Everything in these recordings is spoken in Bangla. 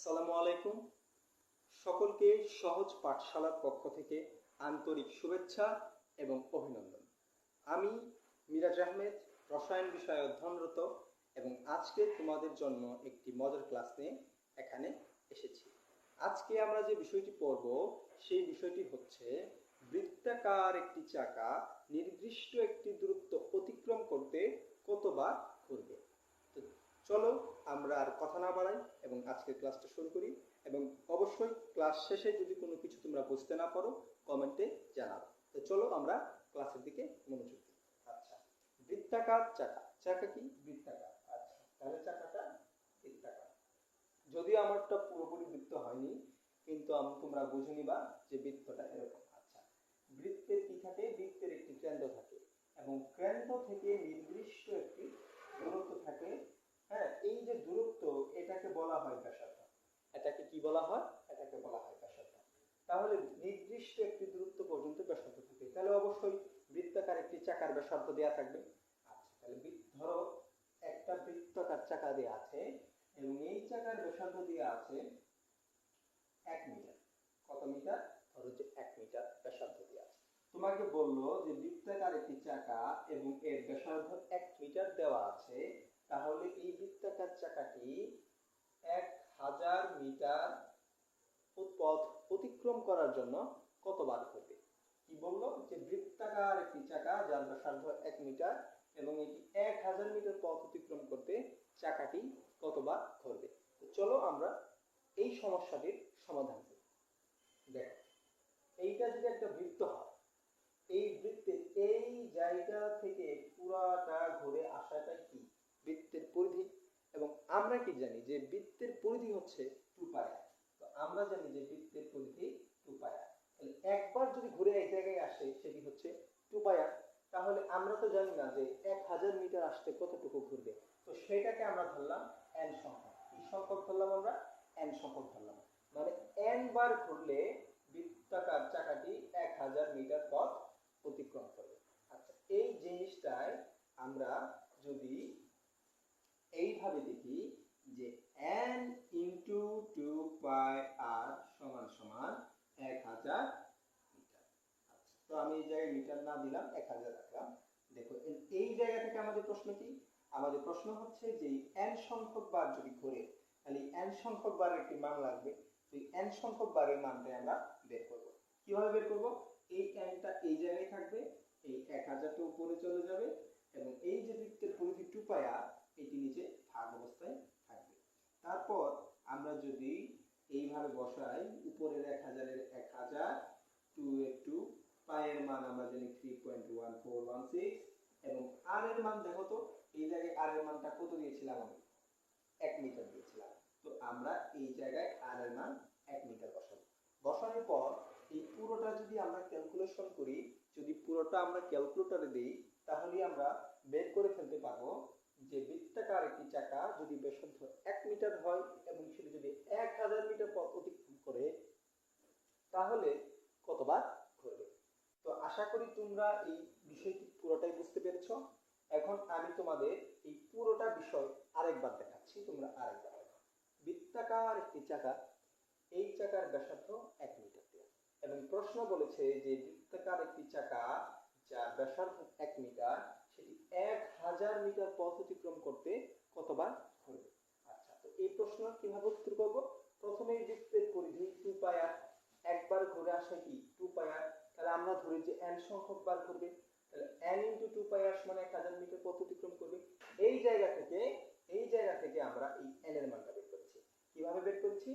আসসালামু আলাইকুম। সকলকে সহজ পাঠশালার পক্ষ থেকে আন্তরিক শুভেচ্ছা এবং অভিনন্দন। আমি মিরাজ আহমেদ, রসায়ন বিষয়ে অধ্যয়নরত, এবং আজকে তোমাদের জন্য একটি মজার ক্লাস নিয়ে এখানে এসেছি। আজকে আমরা যে বিষয়টি পড়ব সেই বিষয়টি হচ্ছে বৃত্তাকার একটি চাকা নির্দিষ্ট একটি দূরত্ব অতিক্রম করতে কতবার ঘুরবে। চলো আমরা আর কথা না বাড়াই এবং আজকের ক্লাসটা শুরু করি। এবং অবশ্যই ক্লাস শেষে যদি কোনো কিছু তোমরা বুঝতে না পারো কমেন্টে জানাও। তো চলো আমরা ক্লাসের দিকে মনোযোগ দিই। আচ্ছা, বৃত্তাকার চাকা। চাকা কি? বৃত্তাকার। আচ্ছা, তাহলে চাকাটা বৃত্তাকার। যদিও আমারটা পুরোপুরি বৃত্ত হয়নি, কিন্তু তোমরা বুঝে নিবা যে বৃত্তটা এরকম। আচ্ছা, বৃত্তের কি থাকে? বৃত্তের একটি কেন্দ্র থাকে এবং কেন্দ্র থেকে নির্দিষ্ট একটি দূরত্ব থাকে। হ্যাঁ, এই যে দূরত্ব, এটাকে বলা হয় ব্যাসার্ধ। এটাকে কি বলা হয়? এটাকে বলা হয় ব্যাসার্ধ। তাহলে নির্দিষ্ট একটি দূরত্ব পর্যন্ত ব্যাসার্ধ থাকে, তাহলে অবশ্যই বৃত্তাকার একটি চাকার ব্যাসার্ধ দেওয়া থাকবে। আচ্ছা, তাহলে ধরো একটা বৃত্তাকার চাকা দেওয়া আছে এবং এই চাকার ব্যাসার্ধ দেওয়া আছে 1 মিটার। কত মিটার? ধরো যে 1 মিটার ব্যাসার্ধ দেওয়া আছে। তোমাকে বললো যে বৃত্তাকার একটি চাকা এবং এর ব্যাসার্ধ 1 মিটার দেওয়া আছে, তাহলে এই বৃত্তাকার চাকাটি 1000 মিটার পথ অতিক্রম করার জন্য কতবার ঘুরবে? কি বললো? যে বৃত্তাকার একটি চাকা যার ব্যাসার্ধ 1 মিটার এবং এটি 1000 মিটার পথ অতিক্রম করতে চাকাটি কতবার ঘুরবে। তো চলো আমরা এই সমস্যাটির সমাধান করি। দেখো, এইটা যদি একটা বৃত্ত হয়, এই বৃত্তের এই জায়গা থেকে পুরাটা ঘুরে আসাটাই কি? বৃত্তের পরিধি। এবং আমরা কি জানি যে বৃত্তের পরিধি হচ্ছে 2πr। তো আমরা জানি যে বৃত্তের পরিধি 2πr। তাহলে একবার যদি ঘুরে এই জায়গায় আসে সেটি হচ্ছে 2πr। তাহলে আমরা তো জানি না যে 1000 মিটার আসতে কতটুকু ঘুরবে। তো সেটাকে আমরা ধরলাম n সংখ্যক। কি সংখ্যক ধরলাম আমরা? n সংখ্যক ধরলাম। মানে n বার ঘুরলে বৃত্তাকার চাকাটি 1000 মিটার পথ অতিক্রম করবে। আচ্ছা, এই জিনিসটাই আমরা যদি এইভাবে দেখি যে n ইন্টু 2πr সমান সমান 1000 মিটার। আচ্ছা, তো আমি এই জায়গায় মিটার না দিলাম, 1000 রাখলাম। দেখো, এই জায়গা থেকে আমাদের প্রশ্ন কি? আমাদের প্রশ্ন হচ্ছে যে n সংখ্যক বার যদি ঘুরে, তাহলে n সংখ্যক বারের একটি মান লাগবে। তো n সংখ্যক বারের মানটা আমরা বের করব। কিভাবে বের করব? এই nটা এই জায়গায় থাকবে, এই 1000 টা উপরে চলে যাবে এবং এই যে বৃত্তের পরিধি 2πr এটি নিচে ভাগ অবস্থায় থাকবে। তারপর আমরা যদি এইভাবে বসাই, উপরের 1000 এর 1000, 2 এর 2, পাই এর মান আমরা জানি 3.1416 এবং r এর মান দেখো তো, এই জায়গায় r এর মানটা কত দিয়েছিলাম? আমি 1 মিটার দিয়েছিলাম। তো আমরা এই জায়গায় r এর মান 1 মিটার বসাবো। বসানোর পর এই পুরোটা যদি আমরা ক্যালকুলেশন করি, যদি পুরোটা আমরা ক্যালকুলেটরে দেই, তাহলে আমরা বের করে ফেলতে পারবো যে বৃত্তাকার একটি চাকা যদি ব্যাসার্ধ 1 মিটার হয় এবং সেটি যদি 1000 মিটার পথ অতিক্রম করে, তাহলে কতবার ঘুরবে। তো আশা করি তোমরা এই বিষয়টি পুরোটাই বুঝতে পেরেছো। এখন আমি তোমাদের এই পুরোটা বিষয় আরেকবার দেখাচ্ছি, তোমরা আরেকবার দেখো। বৃত্তাকার একটি চাকা, এই চাকার ব্যাসার্ধ 1 মিটার এবং প্রশ্ন বলেছে যে বৃত্তাকার একটি চাকা যার ব্যাসার্ধ 1 মিটার সেটি 1000 মিটার পথ অতিক্রম করতে কতবার ঘুরবে। আচ্ছা, তো এই প্রশ্ন কিভাবে উত্তর করব? প্রথমেই বৃত্তের পরিধি 2πr, একবার ঘুরে আসে কি 2πr, তাহলে আমরা ধরি যে n সংখ্যক বার ঘুরবে, তাহলে n * 2πr সমান 1000 মিটার পথ অতিক্রম করবে। এই জায়গা থেকে আমরা এই n এর মানটা বের করেছি। কিভাবে বের করেছি?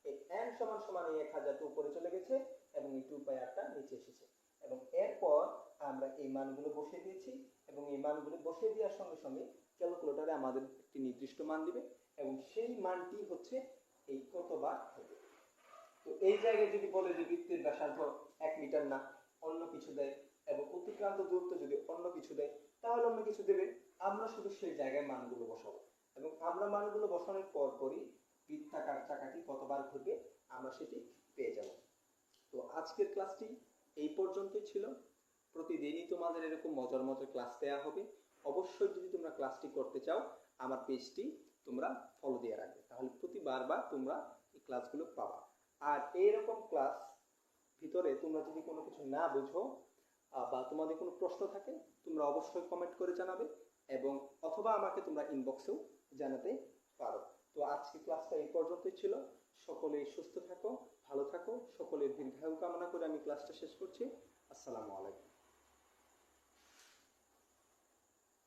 এই n সমান সমান এই 1000 টা উপরে চলে গেছে এবং এই 2πr টা নিচে এসেছে এবং এরপর আমরা এই মানগুলো বসিয়ে দিয়েছি এবং এই মানগুলো বসিয়ে দেওয়ার সঙ্গে সঙ্গে ক্যালকুলেটরে আমাদের একটি নির্দিষ্ট মান দিবে এবং সেই মানটি হচ্ছে এই কতবার হবে। তো এই জায়গায় যদি বলে যে বৃত্তের ব্যাসার্ধ 1 মিটার না, অন্য কিছু দেয় এবং অতিক্রান্ত দূরত্ব যদি অন্য কিছু দেয়, তাহলে অন্য কিছু দেবে। আমরা শুধু সেই জায়গায় মানগুলো বসাবো এবং আমরা মানগুলো বসানোর পরই বৃত্তাকার চাকাটি কতবার ঘুরবে আমরা সেটি পেয়ে যাব। তো আজকের ক্লাসটি এই পর্যন্তই ছিল। প্রতিদিনই তোমাদের এরকম মজার মজার ক্লাস দেওয়া হবে। অবশ্যই যদি তোমরা ক্লাসটি করতে চাও, আমার পেজটি তোমরা ফলো দিয়ে রাখবে, তাহলে প্রতিবার তোমরা এই ক্লাসগুলো পাবা। আর এইরকম ক্লাস ভিতরে তোমরা যদি কোনো কিছু না বুঝো বা তোমাদের কোনো প্রশ্ন থাকে, তোমরা অবশ্যই কমেন্ট করে জানাবে, এবং অথবা আমাকে তোমরা ইনবক্সেও জানাতে পারো। তো আজকে ক্লাসটা এই পর্যন্তই ছিল। সকলেই সুস্থ থাকো, ভালো থাকো, সকলের দীর্ঘায়ু কামনা করে আমি ক্লাসটা শেষ করছি। আসসালামু আলাইকুম।